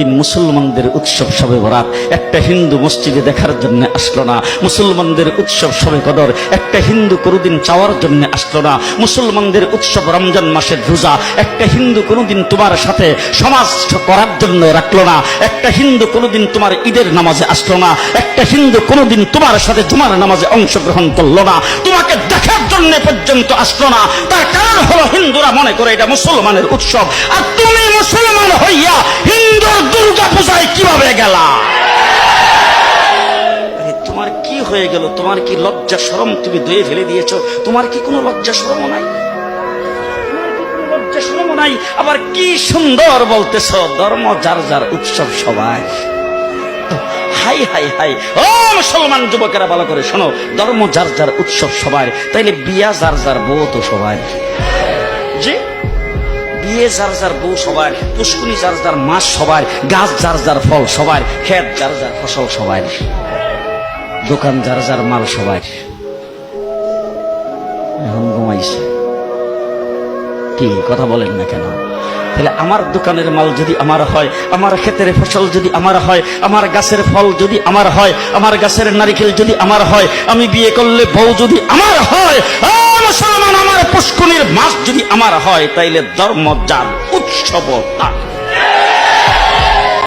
মুসলমানদের উৎসব শবে বরাত একটা হিন্দু মসজিদে দেখার জন্য আসলো না। মুসলমানদের উৎসব শবে কদর একটা হিন্দু কোনোদিন চাওয়ার জন্য আসলো না। মুসলমানদের উৎসব রমজান মাসের রোজা একটা হিন্দু কোনোদিন তোমার সাথে সমাজ করার জন্য রাখলো না। একটা হিন্দু কোনোদিন তোমার ঈদের নামাজে আসলো না। একটা হিন্দু কোনোদিন তোমার সাথে জুমার নামাজে অংশগ্রহণ করলো না। তোমাকে দেখার জন্য পর্যন্ত আসলো না। তার কারণ হলো হিন্দুরা মনে করে এটা মুসলমানের উৎসব, আর তুমি মুসলমান হইয়া হিন্দুর দুর্গা পূজায় কিভাবে গেলা? তোমার কি হয়ে গেল? তোমার কি লজ্জা শরম তুমি ধুয়ে ফেলে দিয়েছো? তোমার কি কোনো লজ্জা শরম নাই? লজ্জা শরম নাই? আবার কি সুন্দর বলতেছ, ধর্ম যার যার উৎসব সবাই। হাই হাই হাই, ও মুসলমান যুবকেরা ভালো করে শোনো, ধর্ম যার যার উৎসব সবার, তাইলে বিয়া যার যার বউ তো সবার। জি, বিয়ে যার যার বউ সবার, পুষ্কুনি যার যার মাস সবার, গাছ যার যার ফল সবার, ক্ষেত যার যার ফসল সবার, দোকান যার যার মাল সবার। এখন ঘুমাইছে কি কথা বলেন না কেন? তাহলে আমার দোকানের মাল যদি আমার হয়, আমার ক্ষেতের ফসল যদি আমার হয়, আমার গাছের ফল যদি আমার হয়, আমার গাছের নারিকেল যদি আমার হয়, আমি বিয়ে করলে বউ যদি আমার হয়, মুসলমান আমার পুষ্কুনির মাছ যদি আমার হয়, তাইলে ধর্ম যার উৎসব তার।